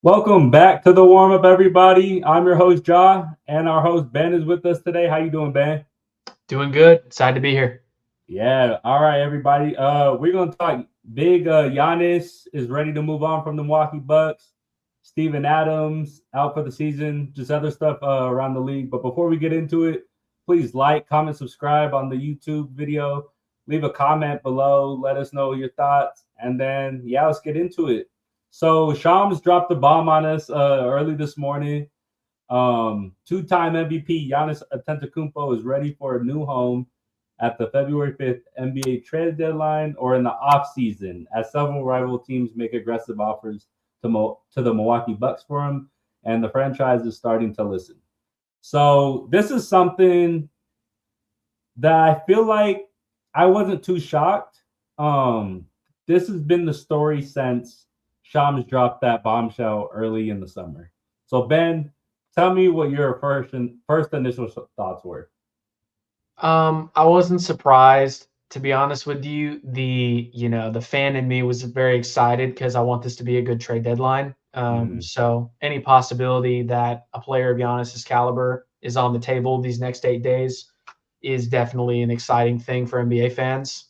Welcome back to the warm up, everybody. I'm your host Ja, and our host Ben is with us today. How you doing, Ben? Doing good. Excited to be here. Yeah. All right, everybody. We're gonna talk big. Giannis is ready to move on from the Milwaukee Bucks. Steven Adams out for the season. Just other stuff around the league. But before we get into it, please like, comment, subscribe on the YouTube video. Leave a comment below. Let us know your thoughts, and then let's get into it. So Shams dropped the bomb on us early this morning. Two-time MVP Giannis Antetokounmpo is ready for a new home at the February 5th NBA trade deadline or in the offseason as several rival teams make aggressive offers to the Milwaukee Bucks for him, and the franchise is starting to listen. So this is something that I feel like I wasn't too shocked. Um, this has been the story since Shams dropped that bombshell early in the summer. So Ben, tell me what your first initial thoughts were. I wasn't surprised, to be honest with you. The fan in me was very excited because I want this to be a good trade deadline. Mm-hmm. So any possibility that a player of Giannis's caliber is on the table these next 8 days is definitely an exciting thing for NBA fans.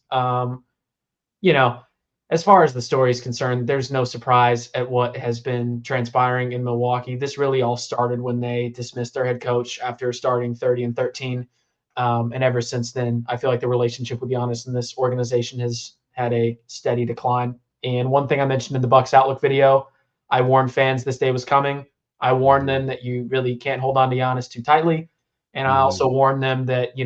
You know, as far as the story is concerned, there's no surprise at what has been transpiring in Milwaukee. This really all started when they dismissed their head coach after starting 30-13. And ever since then, I feel like the relationship with Giannis and this organization has had a steady decline. And one thing I mentioned in the Bucks Outlook video, I warned fans this day was coming. I warned Mm-hmm. them that you really can't hold on to Giannis too tightly. And I Mm-hmm. also warned them that,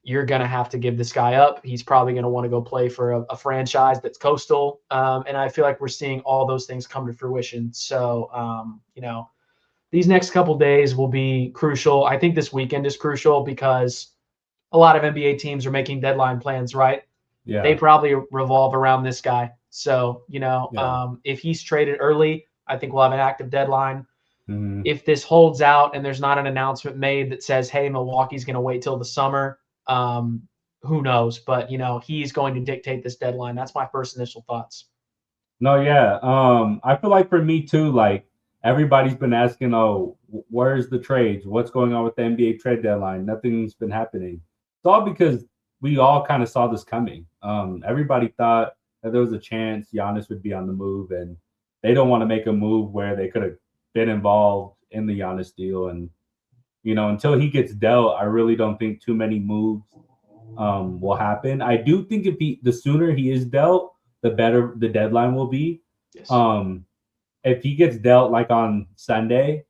you're going to have to give this guy up. He's probably going to want to go play for a franchise that's coastal. And I feel like we're seeing all those things come to fruition. So, these next couple days will be crucial. I think this weekend is crucial because a lot of NBA teams are making deadline plans, right? They Yeah. probably revolve around this guy. So, Yeah. if he's traded early, I think we'll have an active deadline. Mm-hmm. If this holds out and there's not an announcement made that says, hey, Milwaukee's going to wait till the summer, um, who knows? But, he's going to dictate this deadline. That's my first initial thoughts. No, yeah. I feel like for me too, like everybody's been asking, oh, where's the trades? What's going on with the NBA trade deadline? Nothing's been happening. It's all because we all kind of saw this coming. Everybody thought that there was a chance Giannis would be on the move, and they don't want to make a move where they could have been involved in the Giannis deal. And until he gets dealt, I really don't think too many moves will happen. I do think the sooner he is dealt, the better the deadline will be. Yes. Um, if he gets dealt like on Sunday,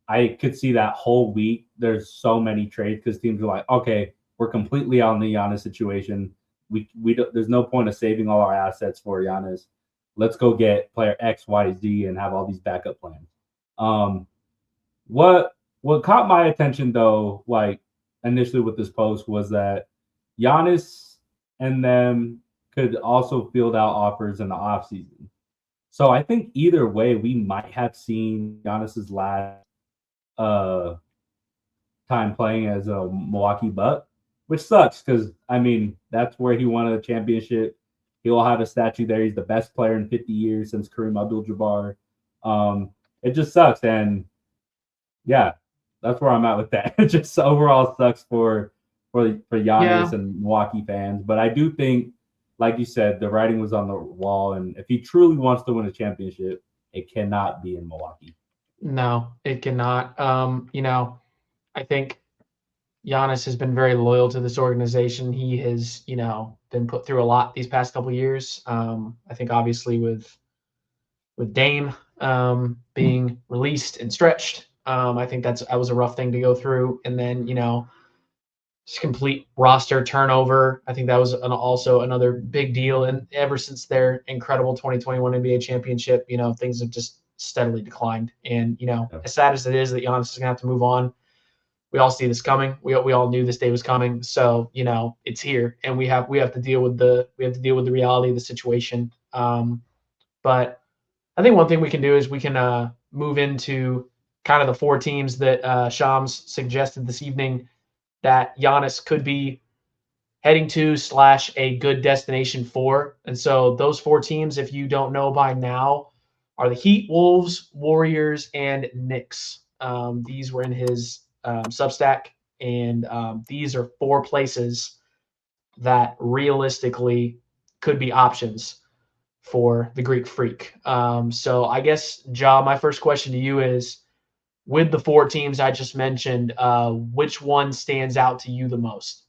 I could see that whole week. There's so many trades because teams are like, okay, we're completely on the Giannis situation. We don't, there's no point of saving all our assets for Giannis. Let's go get player X, Y, Z, and have all these backup plans. Um, what caught my attention though, like initially with this post, was that Giannis and them could also field out offers in the offseason. So I think either way, we might have seen Giannis's last uh, time playing as a Milwaukee Buck, which sucks because I mean that's where he won a championship. He will have a statue there. He's the best player in 50 years since Kareem Abdul-Jabbar. It just sucks, and yeah, that's where I'm at with that. It just overall sucks for Giannis Yeah. and Milwaukee fans. But I do think, like you said, the writing was on the wall, and if he truly wants to win a championship, it cannot be in Milwaukee. No, it cannot. I think Giannis has been very loyal to this organization. He has, been put through a lot these past couple of years. I think obviously with Dame being released and stretched, I think that was a rough thing to go through. And then, just complete roster turnover. I think that was also another big deal. And ever since their incredible 2021 NBA championship, things have just steadily declined. And, Yeah. as sad as it is that Giannis is going to have to move on, we all see this coming. We all knew this day was coming. So, it's here, and we have to deal with the reality of the situation. But I think one thing we can do is we can move into kind of the four teams that Shams suggested this evening that Giannis could be heading to / a good destination for. And so those four teams, if you don't know by now, are the Heat, Wolves, Warriors, and Knicks. These were in his Substack, and these are 4 places that realistically could be options for the Greek Freak. So I guess, Ja, my first question to you is, with the 4 teams I just mentioned, which one stands out to you the most?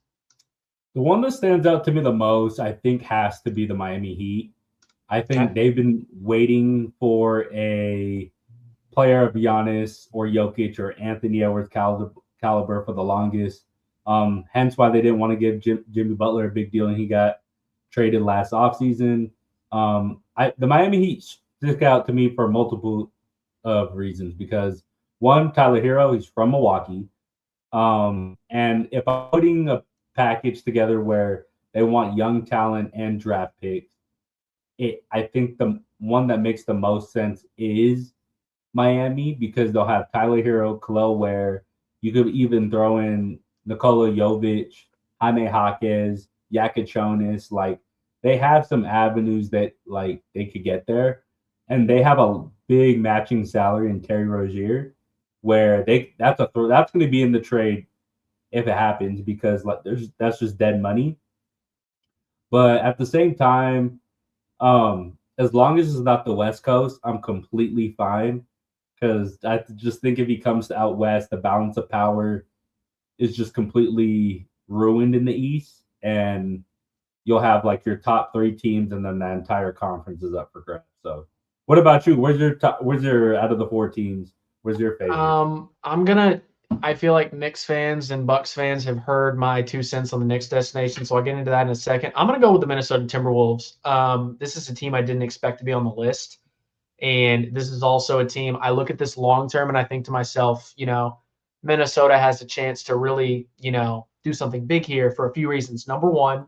The one that stands out to me the most, I think, has to be the Miami Heat. I think Okay. they've been waiting for a player of Giannis or Jokic or Anthony Edwards caliber for the longest. Hence why they didn't want to give Jimmy Butler a big deal, and he got traded last offseason. The Miami Heat stick out to me for multiple of reasons because one, Tyler Hero, he's from Milwaukee. And if I'm putting a package together where they want young talent and draft picks, I think the one that makes the most sense is Miami because they'll have Tyler Hero, Khalil Ware. You could even throw in Nikola Jovic, Jaime Jaquez, Yakachonis. Like they have some avenues that like they could get there, and they have a big matching salary in Terry Rozier, where that's going to be in the trade if it happens because like that's just dead money. But at the same time, as long as it's not the West Coast, I'm completely fine because I just think if he comes to out west, the balance of power is just completely ruined in the East, and you'll have like your top 3 teams, and then the entire conference is up for grabs. So, what about you? Where's your out of the 4 teams? Where's your favorite? I feel like Knicks fans and Bucks fans have heard my 2 cents on the Knicks destination, so I'll get into that in a second. I'm gonna go with the Minnesota Timberwolves. This is a team I didn't expect to be on the list. And this is also a team I look at this long term and I think to myself, Minnesota has a chance to really, do something big here for a few reasons. Number one,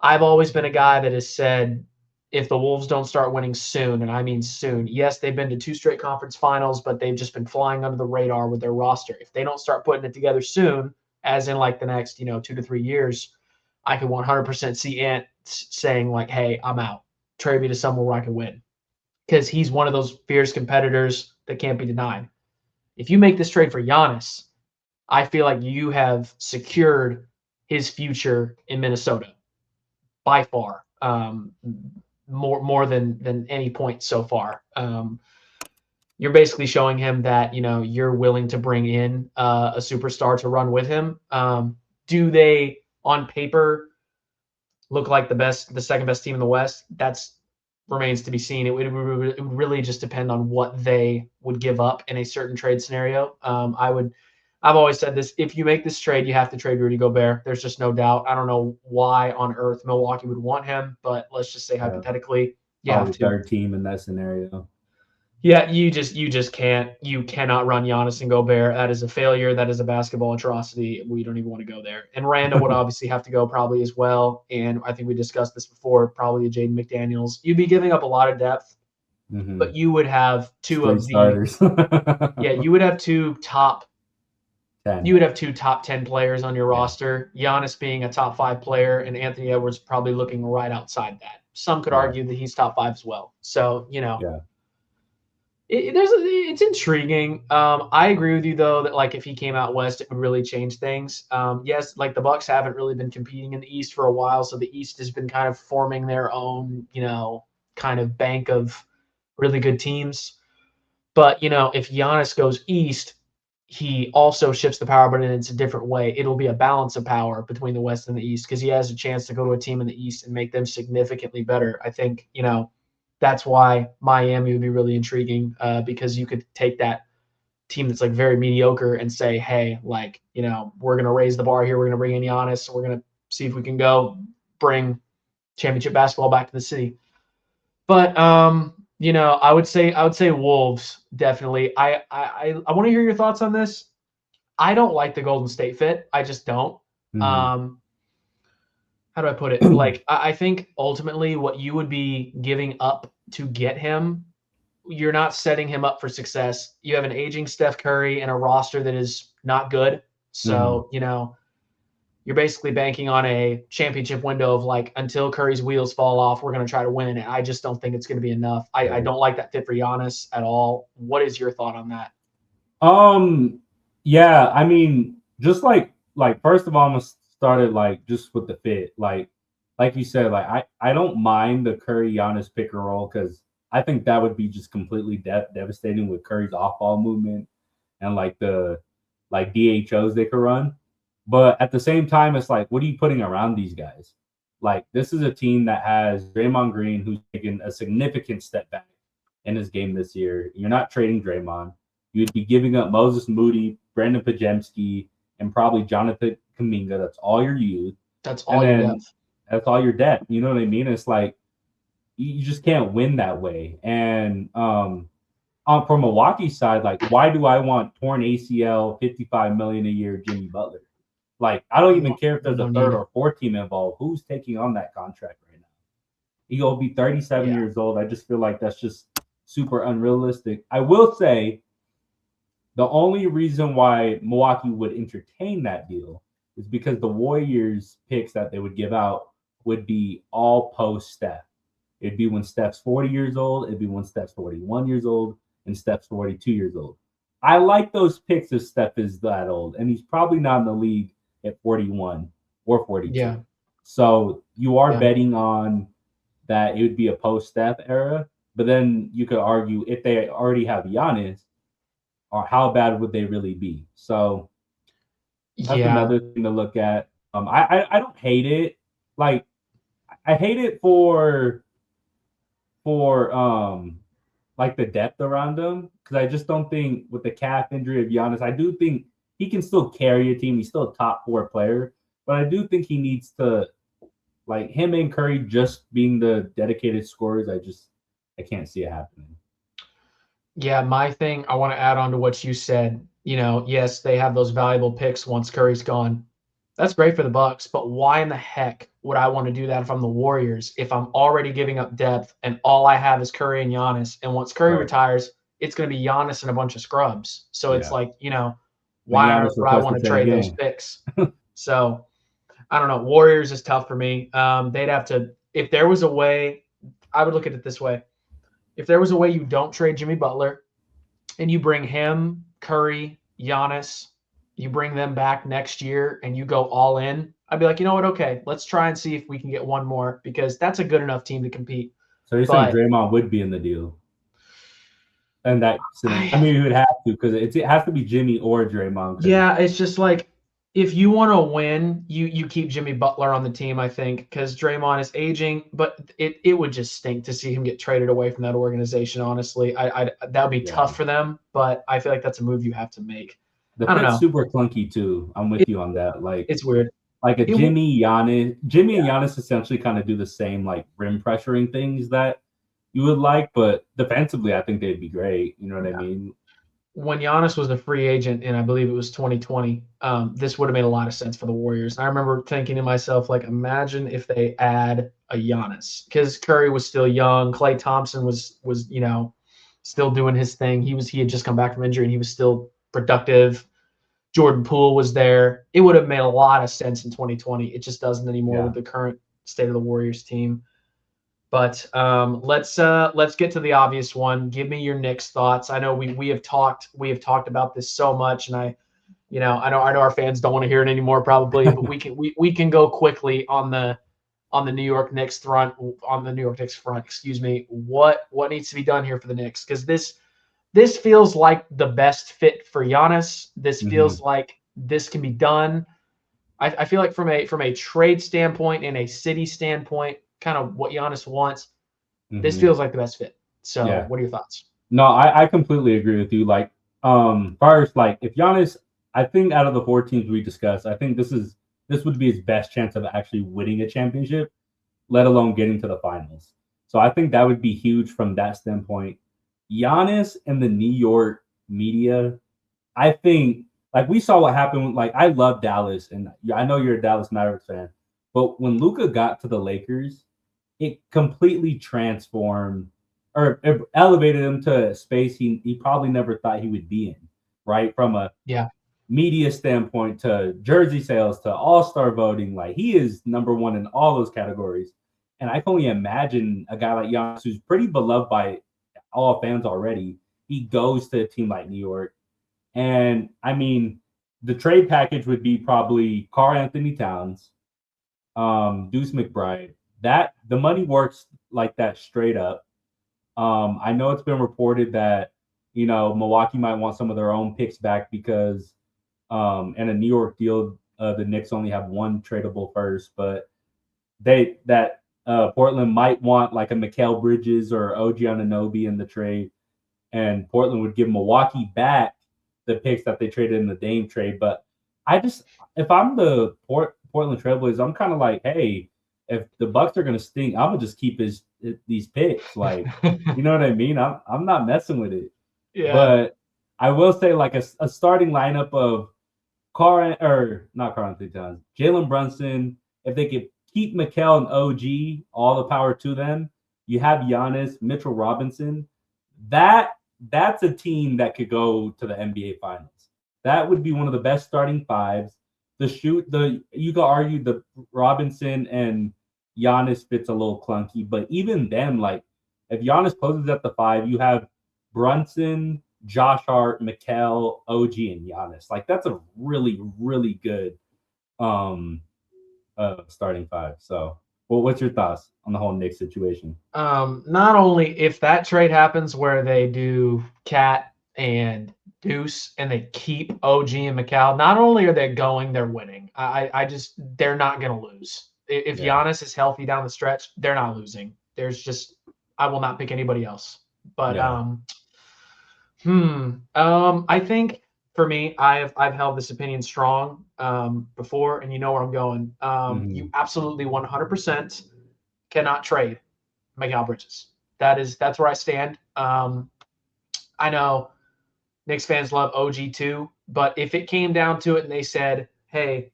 I've always been a guy that has said if the Wolves don't start winning soon, and I mean soon, yes, they've been to 2 straight conference finals, but they've just been flying under the radar with their roster. If they don't start putting it together soon, as in like the next, 2 to 3 years, I can 100% see Ant saying like, hey, I'm out. Trade me to somewhere where I can win because he's one of those fierce competitors that can't be denied. If you make this trade for Giannis, I feel like you have secured his future in Minnesota by far, more than any point so far. You're basically showing him that you're willing to bring in a superstar to run with him. Do they on paper look like the second best team in the West? That's remains to be seen. It would really just depend on what they would give up in a certain trade scenario. I've always said this: if you make this trade, you have to trade Rudy Gobert. There's just no doubt. I don't know why on earth Milwaukee would want him, but let's just say hypothetically, you have Probably to. 3rd team in that scenario. Yeah, you just can't. You cannot run Giannis and Gobert. That is a failure. That is a basketball atrocity. We don't even want to go there. And Randall would obviously have to go probably as well. And I think we discussed this before. Probably a Jaden McDaniels. You'd be giving up a lot of depth, Mm-hmm. but you would have two Straight of the starters. yeah. You would have two top. 10. You would have two top 10 players on your Yeah. roster. Giannis being a top 5 player, and Anthony Edwards probably looking right outside that. Some could Yeah. argue that he's top 5 as well. So Yeah. it's intriguing. I agree with you though that like if he came out west, it would really change things. Yes, like the Bucks haven't really been competing in the East for a while, so the East has been kind of forming their own, kind of bank of really good teams. But if Giannis goes east, he also shifts the power, but in it's a different way. It'll be a balance of power between the West and the East because he has a chance to go to a team in the East and make them significantly better. I think that's why Miami would be really intriguing because you could take that team that's like very mediocre and say, hey, like, we're going to raise the bar here. We're going to bring in Giannis. We're going to see if we can go bring championship basketball back to the city. But, I would say Wolves definitely. I want to hear your thoughts on this. I don't like the Golden State fit. I just don't. Mm-hmm. How do I put it? Like, I think ultimately what you would be giving up to get him, you're not setting him up for success. You have an aging Steph Curry and a roster that is not good. Mm-hmm. So, you're basically banking on a championship window of like until Curry's wheels fall off, we're going to try to win. And I just don't think it's going to be enough. I don't like that fit for Giannis at all. What is your thought on that? Yeah, I mean, just like first of all, I'm gonna start it like just with the fit. Like you said, like I don't mind the Curry Giannis pick and roll because I think that would be just completely devastating with Curry's off ball movement and like the like DHOs they could run. But at the same time, it's like, what are you putting around these guys? Like, this is a team that has Draymond Green, who's taken a significant step back in his game this year. You're not trading Draymond. You'd be giving up Moses Moody, Brandon Pajemski, and probably Jonathan Kuminga. That's all your youth. That's all your depth. That's all your depth. You know what I mean? It's like you just can't win that way. And from Milwaukee's side, like, why do I want torn ACL, $55 million a year, Jimmy Butler? Like, I don't even care if there's a third or fourth team involved. Who's taking on that contract right now? He'll be 37 years old. I just feel like that's just super unrealistic. I will say the only reason why Milwaukee would entertain that deal is because the Warriors picks that they would give out would be all post Steph. It'd be when Steph's 40 years old. It'd be when Steph's 41 years old and Steph's 42 years old. I like those picks if Steph is that old, and he's probably not in the league at 41 or 42. Yeah. So you are betting on that it would be a post Steph era, but then you could argue if they already have Giannis, or how bad would they really be? So that's another thing to look at. I don't hate it. Like, I hate it for like the depth around him, because I just don't think with the calf injury of Giannis, I do think he can still carry a team. He's still a top 4 player, but I do think he needs to, like, him and Curry just being the dedicated scorers. I can't see it happening. Yeah, my thing, I want to add on to what you said. You know, yes, they have those valuable picks once Curry's gone. That's great for the Bucks, but why in the heck would I want to do that if I'm the Warriors, if I'm already giving up depth and all I have is Curry and Giannis? And once Curry retires, it's going to be Giannis and a bunch of scrubs. So it's like, you know, why would I want to trade those picks? So I don't know. Warriors is tough for me. They'd have to, if there was a way, I would look at it this way. If there was a way you don't trade Jimmy Butler and you bring him, Curry, Giannis, you bring them back next year and you go all in, I'd be like, you know what? Okay, let's try and see if we can get one more, because that's a good enough team to compete. So you're saying Draymond would be in the deal? And that, I mean, you would have to, because it has to be Jimmy or Draymond. Yeah, it's just like, if you want to win, you keep Jimmy Butler on the team, I think, because Draymond is aging, but it would just stink to see him get traded away from that organization, honestly. That would be tough for them, but I feel like that's a move you have to make. The fit's super clunky, too. I'm with you on that. Like, it's weird. Like a Jimmy and Giannis essentially kind of do the same, like, rim pressuring things that you would like, but defensively, I think they'd be great. You know what I mean? When Giannis was a free agent, and I believe it was 2020, this would have made a lot of sense for the Warriors. I remember thinking to myself, like, imagine if they add a Giannis, because Curry was still young. Klay Thompson was you know, still doing his thing. He had just come back from injury, and he was still productive. Jordan Poole was there. It would have made a lot of sense in 2020. It just doesn't anymore with the current state of the Warriors team. But let's get to the obvious one. Give me your Knicks thoughts. I know we have talked about this so much, and I know our fans don't want to hear it anymore probably, but we can go quickly on the New York Knicks front. Excuse me. What needs to be done here for the Knicks? Because this feels like the best fit for Giannis. This feels like this can be done. I feel like from a trade standpoint and a city standpoint, kind of what Giannis wants, this feels like the best fit. So what are your thoughts? No, I completely agree with you. Like, first, like, if Giannis, I think out of the 4 teams we discussed, I think this would be his best chance of actually winning a championship, let alone getting to the finals. So I think that would be huge from that standpoint. Giannis and the New York media, I think, like, we saw what happened. Like, I love Dallas, and I know you're a Dallas Mavericks fan, but when Luka got to the Lakers, it completely transformed or elevated him to a space he probably never thought he would be in, right? From a media standpoint to jersey sales to all-star voting, like he is number one in all those categories. And I can only imagine a guy like Giannis, who's pretty beloved by all fans already. He goes to a team like New York. And I mean, the trade package would be probably Karl Anthony Towns, Deuce McBride. That the money works like that straight up. I know it's been reported that Milwaukee might want some of their own picks back because in a New York deal, the Knicks only have one tradable first, but Portland might want like a Mikal Bridges or OG Anunoby in the trade, and Portland would give Milwaukee back the picks that they traded in the Dame trade. But if I'm the Portland Trailblazers, I'm kind of like, hey, if the Bucks are gonna stink, I'm gonna just keep these picks. Like, you know what I mean? I'm not messing with it. Yeah. But I will say, like a starting lineup of not Karl Anthony Towns, Jalen Brunson. If they could keep Mikal and OG, all the power to them. You have Giannis, Mitchell Robinson. That's a team that could go to the NBA Finals. That would be one of the best starting fives. You could argue the Robinson and Giannis fits a little clunky, but even them, like if Giannis poses at the 5, you have Brunson, Josh Hart, Mikal, OG, and Giannis. Like that's a really, really good starting 5. So, what's your thoughts on the whole Knicks situation? Not only if that trade happens where they do Cat and Deuce and they keep OG and Mikal, not only are they going, they're winning. They're not going to lose. If Giannis is healthy down the stretch, they're not losing. I will not pick anybody else. But I think for me, I've held this opinion strong before, and you know where I'm going. You absolutely 100% cannot trade Mikal Bridges. That's where I stand. I know Knicks fans love OG too, but if it came down to it and they said, "Hey,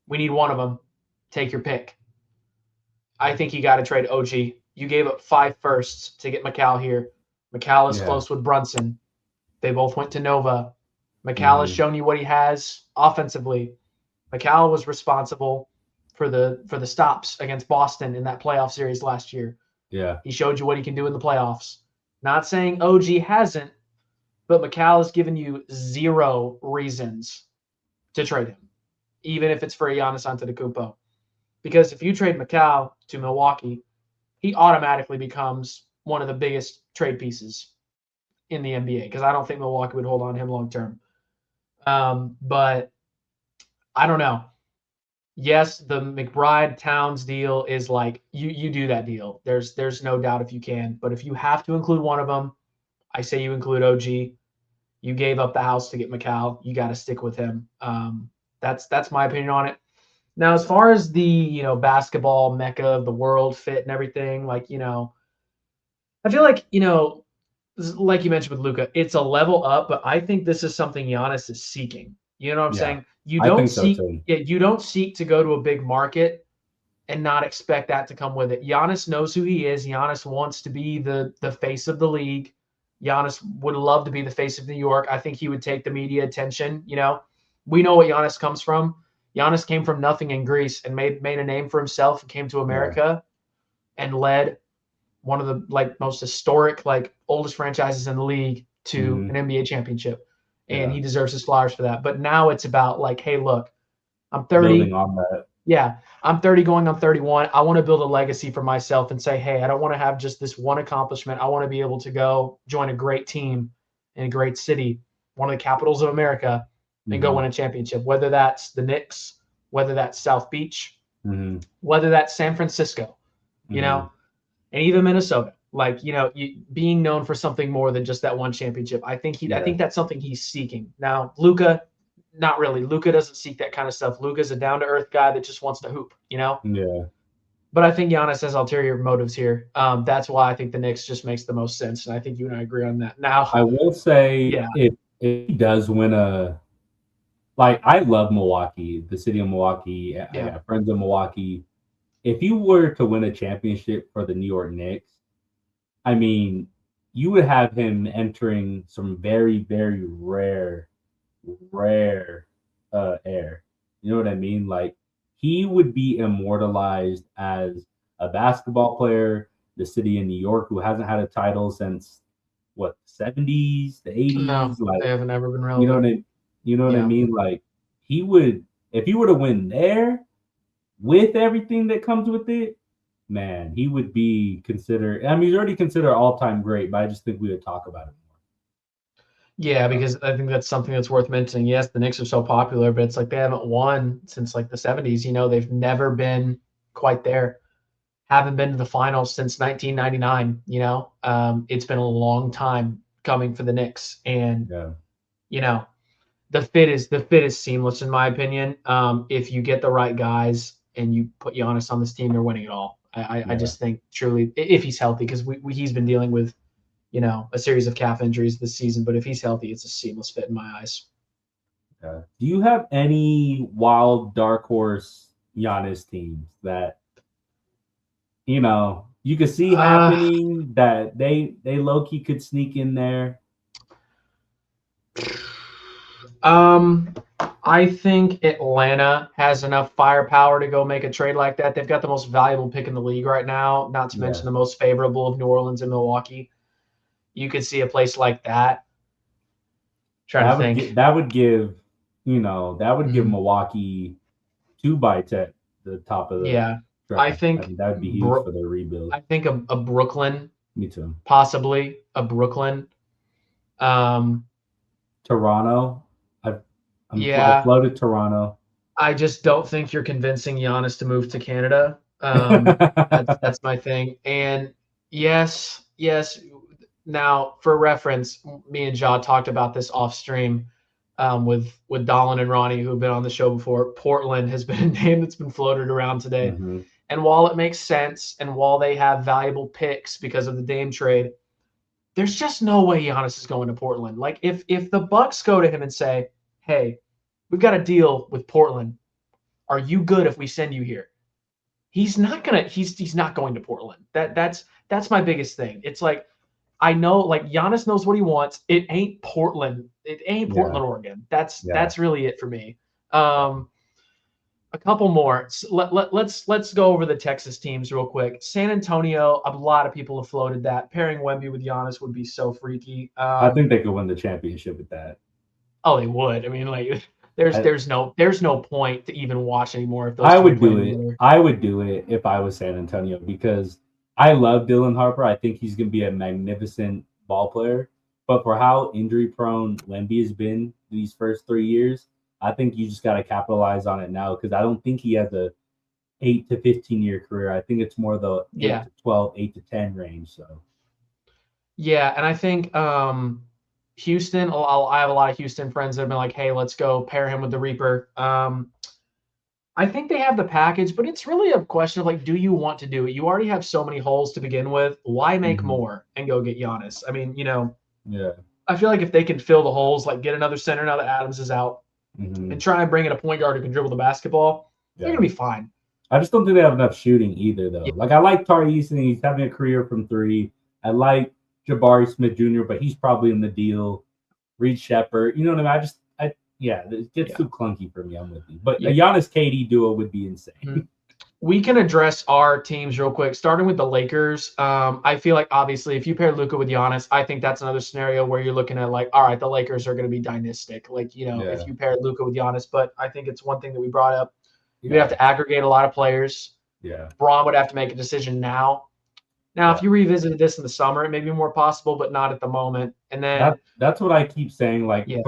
we need one of them, take your pick," I think you got to trade OG. You gave up 5 firsts to get Mikal here. Mikal is close with Brunson. They both went to Nova. Mikal has shown you what he has offensively. Mikal was responsible for the stops against Boston in that playoff series last year. Yeah. He showed you what he can do in the playoffs. Not saying OG hasn't, but Mikal has given you 0 reasons to trade him, even if it's for Giannis Antetokounmpo. Because if you trade Mikal to Milwaukee, he automatically becomes one of the biggest trade pieces in the NBA because I don't think Milwaukee would hold on to him long term. But I don't know. Yes, the McBride Towns deal is like you do that deal. There's no doubt if you can. But if you have to include one of them, I say you include OG. You gave up the house to get Mikal. You got to stick with him. That's my opinion on it. Now, as far as the basketball mecca of the world fit and everything, like I feel like like you mentioned with Luka, it's a level up, but I think this is something Giannis is seeking. You know what I'm saying? You don't you don't seek to go to a big market and not expect that to come with it. Giannis knows who he is. Giannis wants to be the face of the league. Giannis would love to be the face of New York. I think he would take the media attention. We know what Giannis comes from. Giannis came from nothing in Greece and made a name for himself and came to America and led one of the most historic, oldest franchises in the league to an NBA championship. And he deserves his flowers for that. But now it's about hey, look, I'm 30. Building on that. Yeah, I'm 30 going on 31. I want to build a legacy for myself and say, hey, I don't want to have just this one accomplishment. I want to be able to go join a great team in a great city, one of the capitals of America, and go win a championship, whether that's the Knicks, whether that's South Beach, whether that's San Francisco, and even Minnesota. Being known for something more than just that one championship. I think that's something he's seeking. Now, Luka, not really. Luka doesn't seek that kind of stuff. Luka's a down-to-earth guy that just wants to hoop, Yeah. But I think Giannis has ulterior motives here. That's why I think the Knicks just makes the most sense, and I think you and I agree on that. Now, I will say if he does win I love Milwaukee, the city of Milwaukee. I got friends in Milwaukee. If you were to win a championship for the New York Knicks, I mean, you would have him entering some very, very rare rare air. You know what I mean? Like he would be immortalized as a basketball player, the city in New York who hasn't had a title since what, the 70s, the No, 80s, they like haven't ever been you know what relevant. you know what I Yeah. mean? Like he would, if he were to win there with everything that comes with it, man, he would be considered. I mean, he's already considered all-time great, but I just think we would talk about it Yeah, because I think that's something that's worth mentioning. Yes, the Knicks are so popular, but it's like they haven't won since like the 70s. They've never been quite there. Haven't been to the finals since 1999. It's been a long time coming for the Knicks, and more. you know, the fit is seamless in my opinion. If you get the right guys and you put Giannis on this team, you're winning it all. I Yeah, just think truly, if he's healthy, because he's been dealing with a series of calf injuries this season, but if he's healthy, it's a seamless fit in my eyes. yeah. Do you have any wild dark horse Giannis teams that you could see Uh, happening that they low key could sneak in there? um, I think Atlanta has enough firepower to go make a trade like that. They've got the most valuable pick in the league right now, not to mention Yeah, the most favorable of New Orleans and Milwaukee. You could see a place like that. Trying to think. that would give Mm, Milwaukee two bites at the top of the yeah, I draft. I think mean, that would be huge for their rebuild. I think a Brooklyn, Me too. possibly a Brooklyn. Um, Toronto. I yeah, floated Toronto. I just don't think you're convincing Giannis to move to Canada. That's my thing. And yes, yes. Now, for reference, me and Ja talked about this off stream with Dolan and Ronnie, who have been on the show before. Portland has been a name that's been floated around today. hmm And while it makes sense, and while they have valuable picks because of the Dame trade, there's just no way Giannis is going to Portland. Like if the Bucks go to him and say, "Hey, we've got a deal with Portland. Are you good if we send you here?" He's not going to Portland. That's my biggest thing. It's like I know like Giannis knows what he wants. It ain't Portland. It ain't Yeah, Portland, Oregon. That's yeah. that's really it for me. Um, a couple more. Let's go over the Texas teams real quick. San Antonio, a lot of people have floated that pairing Wemby with Giannis would be so freaky. I think they could win the championship with that. Oh, they would. I mean, like, there's I, there's no there's no point to even watch anymore if those I two are would do playing it. together. I would do it if I was San Antonio because I love Dylan Harper. I think he's going to be a magnificent ball player. But for how injury prone Wemby has been these first 3 years, I think you just got to capitalize on it now because I don't think he has a 8 to 15 year career. I think it's more the Yeah, 8 to 12, 8 to 10 range. So yeah, and I think Houston. I have a lot of Houston friends that have been like, "Hey, let's go pair him with the Reaper." I think they have the package, but it's really a question of like, do you want to do it? You already have so many holes to begin with. Why make mhm. more and go get Giannis? I mean, Yeah. I feel like if they can fill the holes, like get another center now that Adams is out, and hmm try and bring in a point guard who can dribble the basketball, they're Yeah. gonna be fine. I just don't think they have enough shooting either, Yeah, though. Like I like Tari Eason, he's having a career from three. I like Jabari Smith Jr., but he's probably in the deal. Reed Shepard, you know what I mean? Yeah, it gets yeah, too clunky for me. I'm with you, but a yeah. Giannis KD duo would be insane. Mhm. We can address our teams real quick, starting with the Lakers. I feel like obviously if you pair Luka with Giannis, I think that's another scenario where you're looking at like, all right, the Lakers are going to be dynastic. Like, if Yeah, you pair Luka with Giannis, but I think it's one thing that we brought up. You would have yeah, to aggregate a lot of players. yeah. Braun would have to make a decision now. Now, if Yeah. you revisited this in the summer, it may be more possible, but not at the moment. And then, That's what I keep saying. Like, yeah,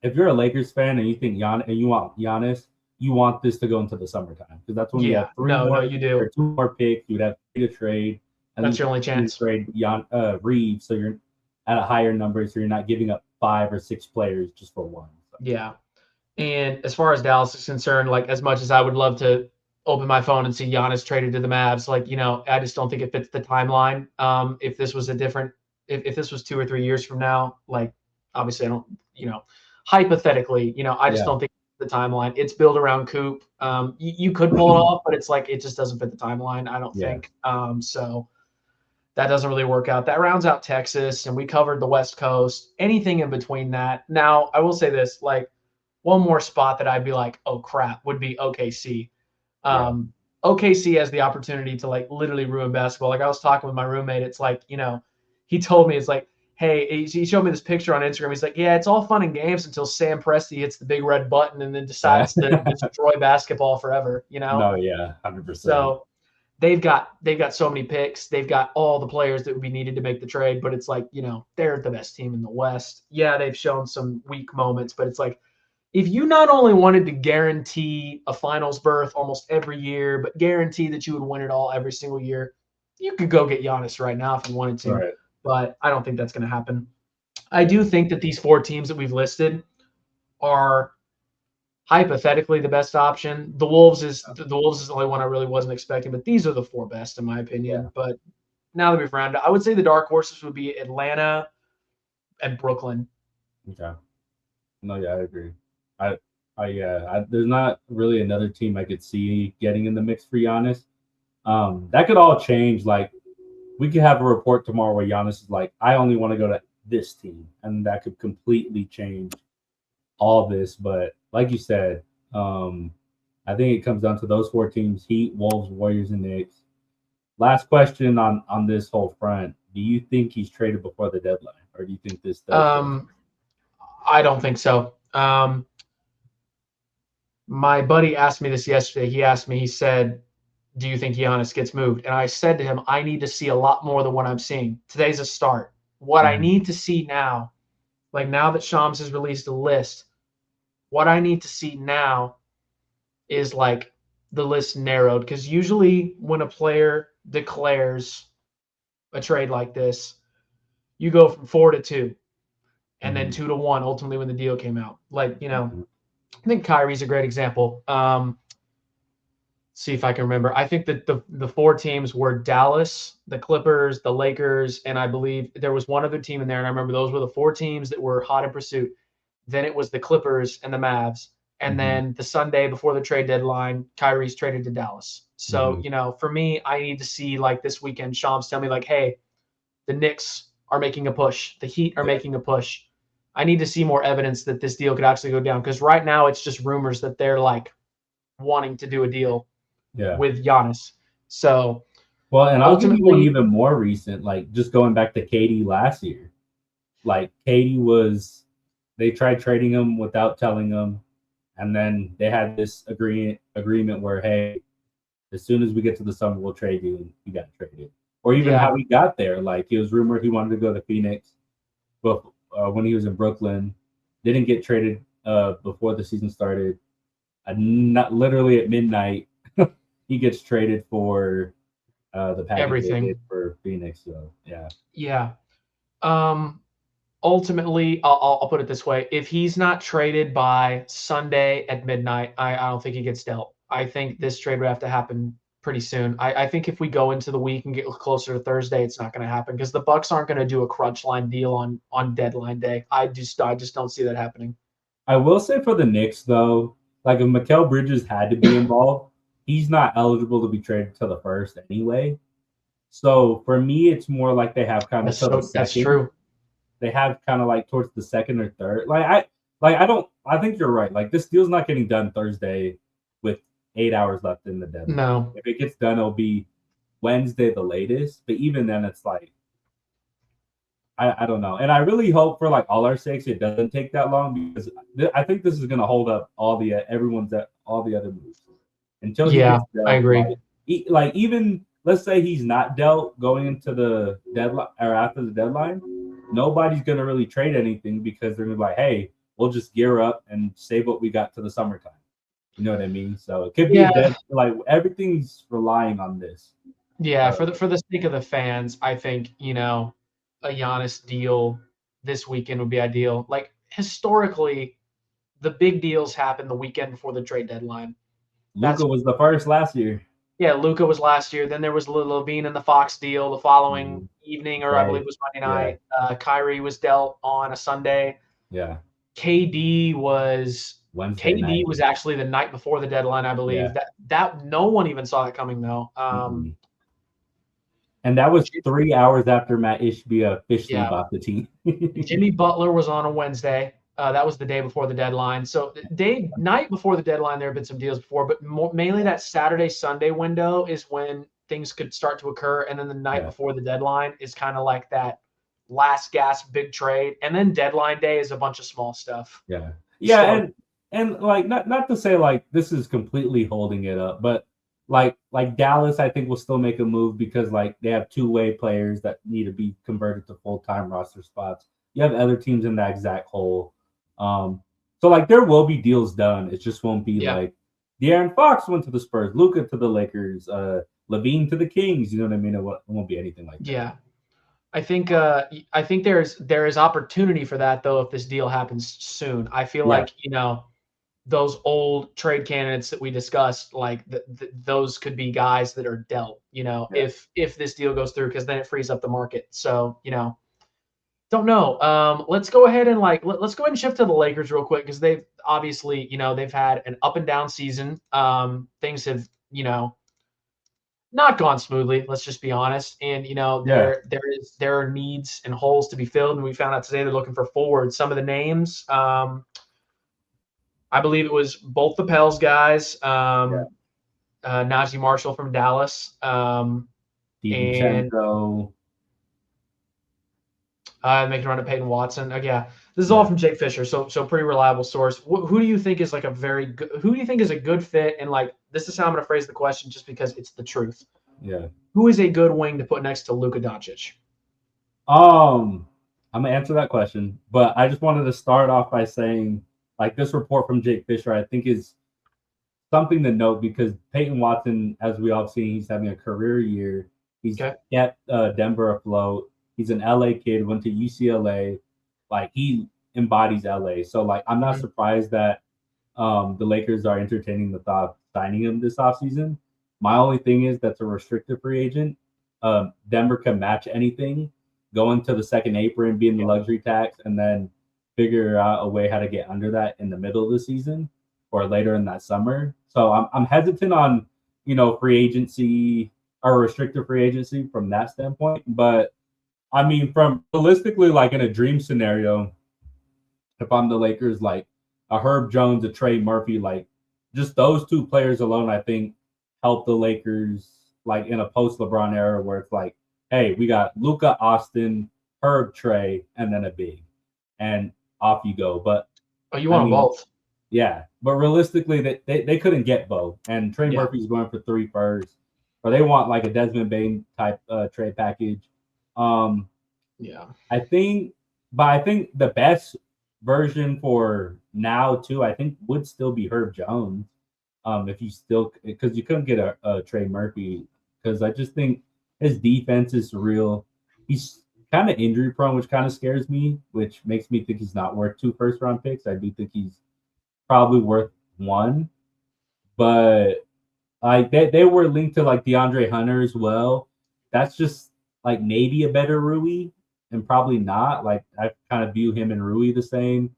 if you're a Lakers fan and you think and you want Giannis, you want this to go into the summertime because that's when you yeah, have three no, more you or do. two more picks. You'd have three to trade, and then That's your only you chance. trade Reeves, so you're at a higher number, so you're not giving up 5 or 6 players just for one. So, Yeah. And as far as Dallas is concerned, like as much as I would love to open my phone and see Giannis traded to the Mavs, like, I just don't think it fits the timeline. If this was if this was 2 or 3 years from now, like obviously I don't, hypothetically, I just yeah, don't think the timeline. It's built around Coop. You could pull it off, but it's like it just doesn't fit the timeline, I don't yeah. think. So That doesn't really work out. That rounds out Texas, and we covered the West Coast. Anything in between that. Now, I will say this, like one more spot that I'd be like, oh crap, would be OKC. Yeah. OKC has the opportunity to like literally ruin basketball. Like I was talking with my roommate, it's like, he told me, it's like, hey, he showed me this picture on Instagram. He's like, yeah, it's all fun and games until Sam Presti hits the big red button and then Yeah. decides to destroy basketball forever, No, yeah, 100%. So they've got so many picks. They've got all the players that would be needed to make the trade, but it's like, they're the best team in the West. Yeah, they've shown some weak moments, but it's like, if you not only wanted to guarantee a finals berth almost every year, but guarantee that you would win it all every single year, you could go get Giannis right now if you wanted to. Right. But I don't think that's going to happen. I do think that these 4 teams that we've listed are hypothetically the best option. The Wolves is the only one I really wasn't expecting, but these are the 4 best in my opinion. Yeah. But now that we've rounded, I would say the dark horses would be Atlanta and Brooklyn. Okay. No, yeah, I agree. There's not really another team I could see getting in the mix for Giannis. That could all change. Like, we could have a report tomorrow where Giannis is like, I only want to go to this team, and that could completely change all this. But like you said, I think it comes down to those 4 teams: Heat, Wolves, Warriors, and Knicks. Last question on this whole front: do you think he's traded before the deadline, or do you think this does? I don't think so. My buddy asked me this yesterday. He said, do you think Giannis gets moved? And I said to him, I need to see a lot more than what I'm seeing. Today's a start. What I need to see now, like now that Shams has released a list, what I need to see now is like the list narrowed. Because usually when a player declares a trade like this, you go from 4 to 2 and then 2 to 1 ultimately when the deal came out. Like, I think Kyrie's a great example. See if I can remember. I think that the 4 teams were Dallas, the Clippers, the Lakers, and I believe there was one other team in there. And I remember those were the 4 teams that were hot in pursuit. Then it was the Clippers and the Mavs. And then the Sunday before the trade deadline, Kyrie's traded to Dallas. So, for me, I need to see like this weekend, Shams tell me like, hey, the Knicks are making a push. The Heat are making a push. I need to see more evidence that this deal could actually go down. Because right now it's just rumors that they're like wanting to do a deal with Giannis. So, well, and I'll give you one even more recent, like just going back to KD last year. Like they tried trading him without telling him, and then they had this agreement where, hey, as soon as we get to the summer, we'll trade you, and he got traded. Or even how he got there, like it was rumored he wanted to go to Phoenix, but when he was in Brooklyn, didn't get traded before the season started. Not literally at midnight, he gets traded for the package everything for Phoenix. So yeah. Ultimately, I'll put it this way: if he's not traded by Sunday at midnight, I don't think he gets dealt. I think this trade would have to happen pretty soon. I think if we go into the week and get closer to Thursday, it's not going to happen because the Bucks aren't going to do a crunch line deal on deadline day. I just don't see that happening. I will say for the Knicks though, like if Mikal Bridges had to be involved, he's not eligible to be traded till the 1st anyway. So for me, it's more like they have kind of that's true. They have kind of like towards the 2nd or 3rd. I think you're right. Like this deal's not getting done Thursday with 8 hours left in the deadline. No. If it gets done, it'll be Wednesday the latest. But even then, it's like I don't know. And I really hope for like all our sakes it doesn't take that long because I think this is going to hold up all the other moves until he gets dealt. I agree. Like even let's say he's not dealt going into the deadline or after the deadline, nobody's going to really trade anything because they're going to be like, hey, we'll just gear up and save what we got to the summertime. You know what I mean? So it could be like everything's relying on this. Yeah, for the sake of the fans, I think, a Giannis deal this weekend would be ideal. Like historically, the big deals happen the weekend before the trade deadline. Luka was the first last year. Yeah, Luka was last year. Then there was Levine and the Fox deal the following evening, or I believe it was Monday night. Kyrie was dealt on a Sunday. Yeah. KD was Wednesday KD night. was actually the night before the deadline, I believe. Yeah. That no one even saw that coming though. And that was 3 hours after Matt Ishbia officially Yeah. bought the team. Jimmy Butler was on a Wednesday. That was the day before the deadline. So night before the deadline, there have been some deals before, but mainly that Saturday, Sunday window is when things could start to occur. And then the night before the deadline is kind of like that last gasp big trade. And then deadline day is a bunch of small stuff. Yeah. Yeah. And like, not to say like this is completely holding it up, but like Dallas, I think will still make a move because like they have two-way players that need to be converted to full-time roster spots. You have other teams in that exact hole. So like there will be deals done. It just won't be like De'Aaron Fox went to the Spurs, Luka to the Lakers, Levine to the Kings. You know what I mean? It won't be anything like that. Yeah. I think there is opportunity for that though if this deal happens soon. I feel like, those old trade candidates that we discussed, like those could be guys that are dealt, if this deal goes through, because then it frees up the market. So, don't know. Let's go ahead and let's go ahead and shift to the Lakers real quick because they've obviously, they've had an up and down season. Things have, not gone smoothly. Let's just be honest. And there are needs and holes to be filled. And we found out today they're looking for forwards. Some of the names. I believe it was both the Pels guys, Najee Marshall from Dallas, and making a run at Peyton Watson. This is all from Jake Fisher, so pretty reliable source. Who do you think is like a very good? Who do you think is a good fit? And like this is how I'm going to phrase the question, just because it's the truth. Yeah. Who is a good wing to put next to Luka Doncic? I'm gonna answer that question, but I just wanted to start off by saying, like, this report from Jake Fisher, I think is something to note because Peyton Watson, as we all seen, he's having a career year. He's kept Denver afloat. He's an LA kid, went to UCLA. Like, he embodies LA. So, like, I'm not surprised that the Lakers are entertaining the thought of signing him this offseason. My only thing is that's a restricted free agent. Denver can match anything, go into the second apron, be in the luxury tax, and then figure out a way how to get under that in the middle of the season or later in that summer. So I'm hesitant on, free agency or restricted free agency from that standpoint. But I mean, from realistically, like in a dream scenario, if I'm the Lakers, like a Herb Jones, a Trey Murphy, like just those two players alone, I think help the Lakers like in a post LeBron era where it's like, hey, we got Luka, Austin, Herb, Trey, and then a big. And off you go. But you want them both. Yeah. But realistically, they couldn't get both. And Trey Murphy's going for 3 firsts. Or they want like a Desmond Bain type trade package. I think the best version for now too, I think would still be Herb Jones. If you still, because you couldn't get a Trey Murphy, because I just think his defense is real. He's kind of injury prone, which kind of scares me, which makes me think he's not worth 2 first-round picks. I do think he's probably worth 1, but like they were linked to like DeAndre Hunter as well. That's just like maybe a better Rui, and probably not. Like I kind of view him and Rui the same.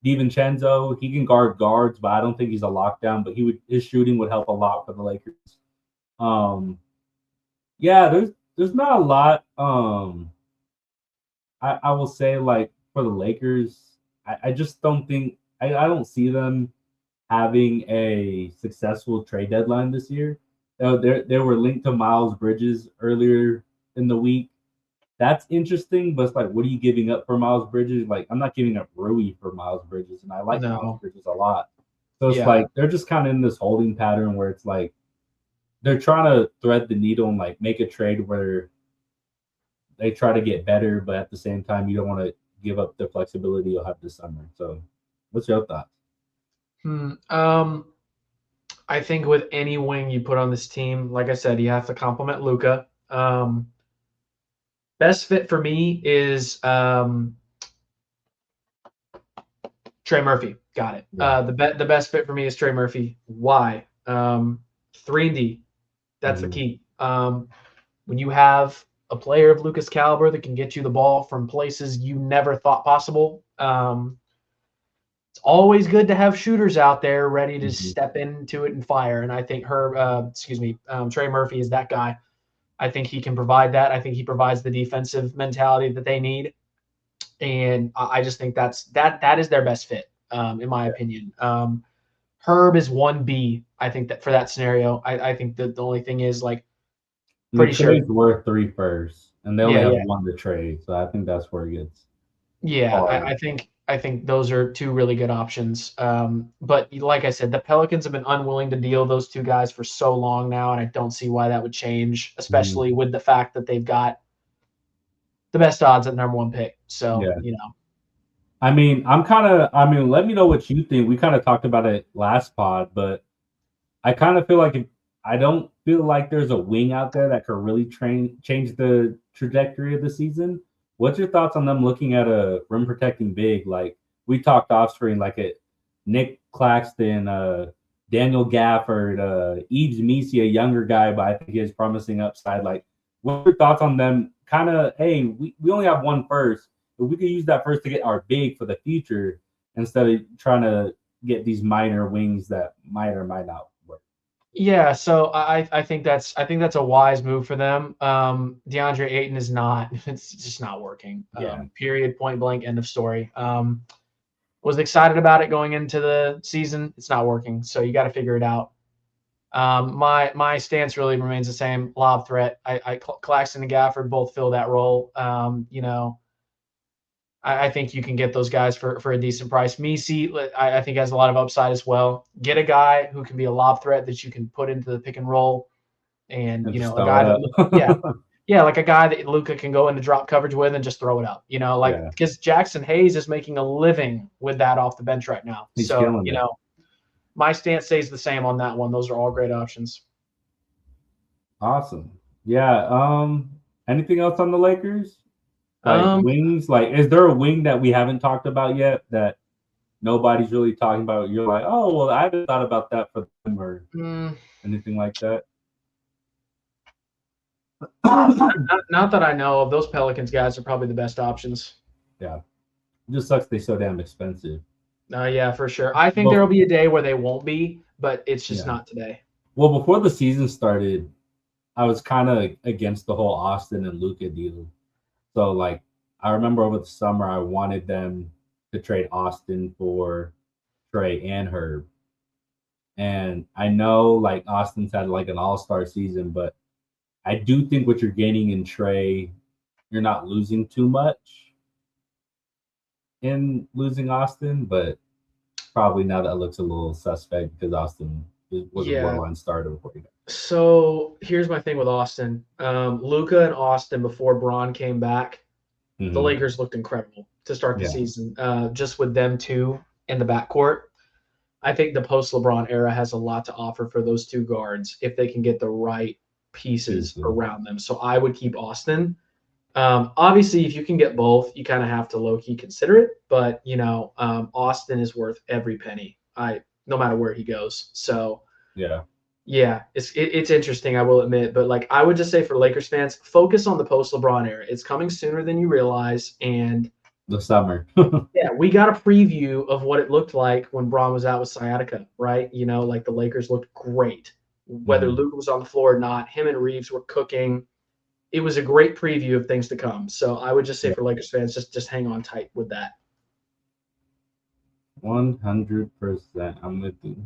DiVincenzo, he can guard guards, but I don't think he's a lockdown. But his shooting would help a lot for the Lakers. There's not a lot. I will say, like, for the Lakers, I just don't think I don't see them having a successful trade deadline this year. They were linked to Miles Bridges earlier in the week. That's interesting, but it's like, what are you giving up for Miles Bridges? Like, I'm not giving up Rui for Miles Bridges, and I like Miles Bridges a lot. So it's like they're just kind of in this holding pattern where it's like they're trying to thread the needle and like make a trade where they try to get better, but at the same time, you don't want to give up the flexibility you'll have this summer. So, what's your thoughts? I think with any wing you put on this team, like I said, you have to compliment Luka. Best fit for me is Trey Murphy. Got it. Yeah. The best fit for me is Trey Murphy. Why? 3-and-D. That's the key. When you have a player of Luka's caliber that can get you the ball from places you never thought possible, it's always good to have shooters out there ready to step into it and fire. And I think Trey Murphy is that guy. I think he can provide that. I think he provides the defensive mentality that they need, and I just think that is their best fit, in my opinion. Herb is 1B. I think that for that scenario, I think that the only thing is like And the pretty sure. trade's worth 3 first, and they only Yeah, have yeah, one to trade, so I think that's where it gets yeah. hard. I think those are two really good options. But like I said, the Pelicans have been unwilling to deal those two guys for so long now, and I don't see why that would change, Mhm. especially with the fact that they've got the best odds at number one pick. So, Yeah. I mean, let me know what you think. We kind of talked about it last pod, but I kind of feel like I don't feel like there's a wing out there that could really change the trajectory of the season. What's your thoughts on them looking at a rim protecting big? Like we talked off screen, like a Nick Claxton, Daniel Gafford, Eves Misi, a younger guy, but I think he has promising upside. Like, what's your thoughts on them? Kind of, hey, we only have one first, but we could use that first to get our big for the future instead of trying to get these minor wings that might or might not work. yeah, so I think that's a wise move for them. DeAndre Ayton is not. It's just not working. Yeah. Period. Point blank. End of story. Was excited about it going into the season. It's not working. So you got to figure it out. My stance really remains the same. Lob threat. Claxton and Gafford both fill that role. I think you can get those guys for a decent price. Misi, I think has a lot of upside as well. Get a guy who can be a lob threat that you can put into the pick and roll, and And just a throw guy it that yeah, up. yeah, like a guy that Luka can go into drop coverage with and just throw it up. Like Yeah, because Jackson Hayes is making a living with that off the bench right now. he's So killing it. my stance stays the same on that one. Those are all great options. Awesome. Yeah. Anything else on the Lakers? Like Um, wings? Like, is there a wing that we haven't talked about yet that nobody's really talking about? You're like, oh well, I haven't thought about that for them or mm, anything like that. not that I know of. Those Pelicans guys are probably the best options. Yeah. It just sucks they're so damn expensive. Yeah, for sure. I think there will Well, be a day where they won't be, but it's just yeah. not today. Well, before the season started, I was kind of against the whole Austin and Luka deal. So like I remember over the summer I wanted them to trade Austin for Trey and Herb. And I know like Austin's had like an all-star season, but I do think what you're gaining in Trey, you're not losing too much in losing Austin, but probably now that looks a little suspect because Austin was a Yeah. borderline starter before he got. So here's my thing with Austin. Luka and Austin before Braun came back, the Mm-hmm. Lakers looked incredible to start the Yeah, season. Just with them two in the backcourt, I think the post LeBron era has a lot to offer for those two guards if they can get the right pieces easily. around them. So I would keep Austin. Obviously, if you can get both, you kind of have to low key consider it. But Austin is worth every penny. No matter where he goes. So Yeah, yeah, it's interesting. I will admit, but like I would just say for Lakers fans, focus on the post LeBron era. It's coming sooner than you realize, and the summer. yeah, we got a preview of what it looked like when Braun was out with sciatica, right? Like the Lakers looked great, whether Mm-hmm. Luka was on the floor or not. Him and Reeves were cooking. It was a great preview of things to come. So I would just say Yeah, for Lakers fans, just hang on tight with that. 100%. I'm with you.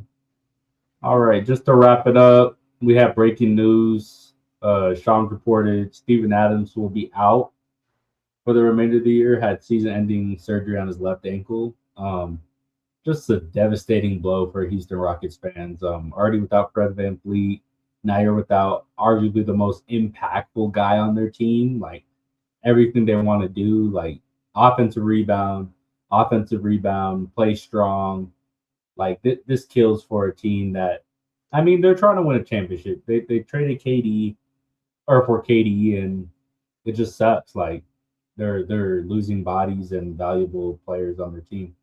All right, just to wrap it up, we have breaking news. Sean reported Steven Adams will be out for the remainder of the year. Had season-ending surgery on his left ankle. Just a devastating blow for Houston Rockets fans. Already without Fred VanVleet, now you're without arguably the most impactful guy on their team. Like everything they want to do, like offensive rebound, play strong. Like this kills for a team that, I mean, they're trying to win a championship. They traded KD or for KD, and it just sucks. Like they're losing bodies and valuable players on their team.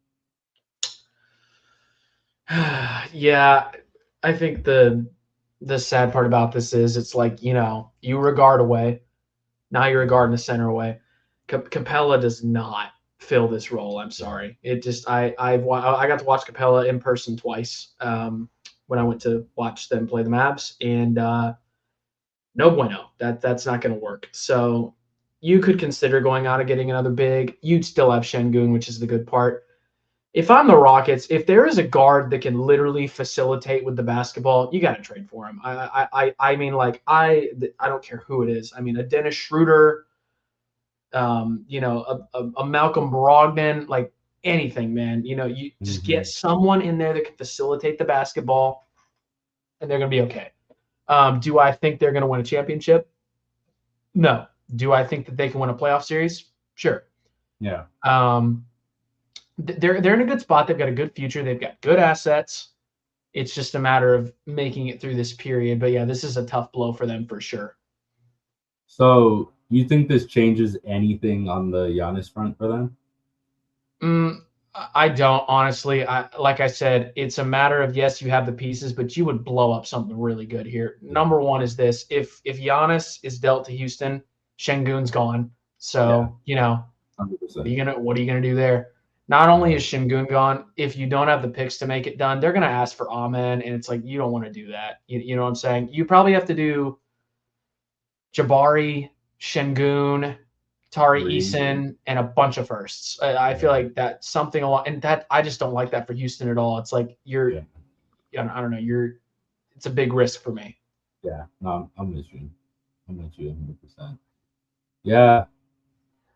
Yeah, I think the sad part about this is it's like you regard away. Now you're regarding the center away. Capella does not fill this role. I'm Yeah. sorry. It just I got to watch Capella in person twice when I went to watch them play the Mavs, and No bueno. That's not going to work. So you could consider going out and getting another big. You'd still have Şengün, which is the good part. If I'm the Rockets, if there is a guard that can literally facilitate with the basketball, you got to trade for him. I mean, like I don't care who it is. I mean, a Dennis Schroeder, a Malcolm Brogdon, like anything, man. You just get someone in there that can facilitate the basketball, and they're gonna be okay. Do I think they're gonna win a championship? No. Do I think that they can win a playoff series? Sure. Yeah. They're in a good spot. They've got a good future. They've got good assets. It's just a matter of making it through this period. But yeah, this is a tough blow for them for sure. So you think this changes anything on the Giannis front for them? I don't, honestly. Like I said, it's a matter of, yes, you have the pieces, but you would blow up something really good here. Number one is this: if Giannis is dealt to Houston, Şengün's gone. So 100%. What are you gonna do there? Not only is Şengün gone, if you don't have the picks to make it done, they're gonna ask for Amen, and it's like you don't want to do that. You know what I'm saying? You probably have to do Jabari, Şengün, Tari Eason, and a bunch of firsts. I feel like that's something along, and that I just don't like that for Houston at all. It's like I don't know, it's a big risk for me. Yeah, no, I'm with you. I'm with you 100%. Yeah.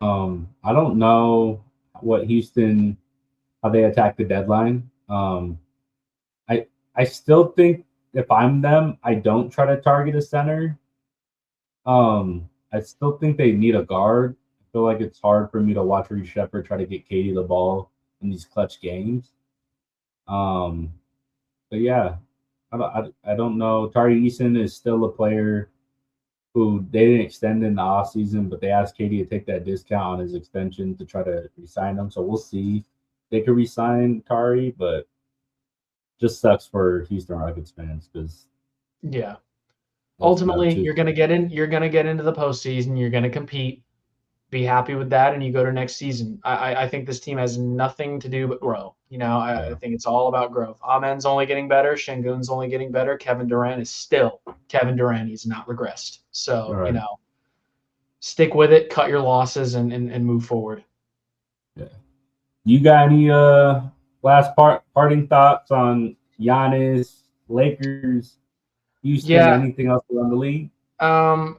I don't know what Houston, how they attack the deadline. I still think if I'm them, I don't try to target a center. I still think they need a guard. I feel like it's hard for me to watch Reece Shepherd try to get Katie the ball in these clutch games. But yeah, I don't know. Tari Eason is still a player who they didn't extend in the offseason, but they asked Katie to take that discount on his extension to try to re-sign him. So we'll see. They could re-sign Tari, but just sucks for Houston Rockets fans because ultimately you're gonna get into the postseason, you're gonna compete, be happy with that, and you go to next season. I think this team has nothing to do but grow. I think it's all about growth. Amen's only getting better, Şengün's only getting better. Kevin Durant is still Kevin Durant. He's not regressed. So stick with it, cut your losses, and move forward. Yeah. You got any last parting thoughts on Giannis, Lakers, Houston, anything else around the league?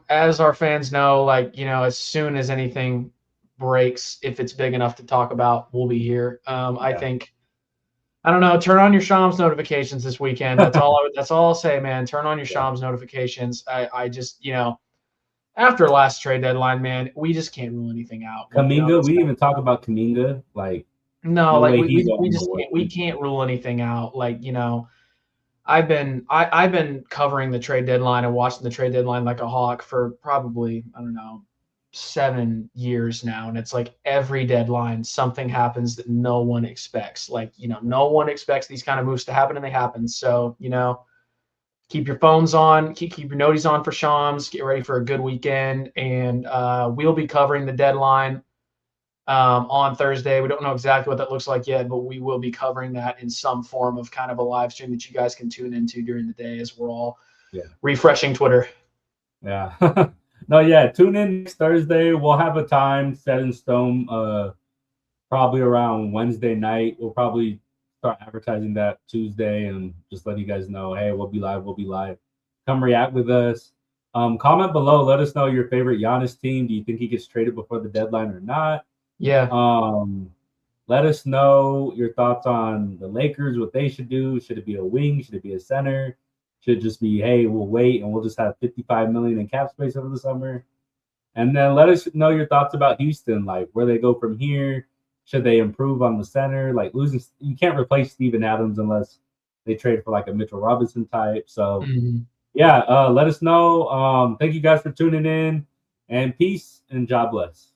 As our fans know, as soon as anything breaks, if it's big enough to talk about, we'll be here. I think, I don't know, turn on your Shams notifications this weekend. That's all I'll say, man. Turn on your Shams notifications. I just, after last trade deadline, man, we just can't rule anything out. Kuminga, we didn't even talk about Kuminga. We can't rule anything out. I've been covering the trade deadline and watching the trade deadline like a hawk for probably, I don't know, 7 years now. And it's like every deadline, something happens that no one expects. No one expects these kind of moves to happen, and they happen. So, keep your phones on, keep your noties on for Shams, get ready for a good weekend. And we'll be covering the deadline on Thursday. We don't know exactly what that looks like yet, but we will be covering that in some form of kind of a live stream that you guys can tune into during the day as we're all refreshing Twitter. Yeah. Tune in next Thursday. We'll have a time set in stone, probably around Wednesday night. We'll probably start advertising that Tuesday and just let you guys know, hey, we'll be live. Come react with us. Comment below. Let us know your favorite Giannis team. Do you think he gets traded before the deadline or not? Yeah. Let us know your thoughts on the Lakers, what they should do. Should it be a wing? Should it be a center? Should it just be, hey, we'll wait and we'll just have $55 million in cap space over the summer? And then let us know your thoughts about Houston, like where they go from here. Should they improve on the center? Like you can't replace Steven Adams unless they trade for like a Mitchell Robinson type. So let us know. Thank you guys for tuning in, and peace and God bless.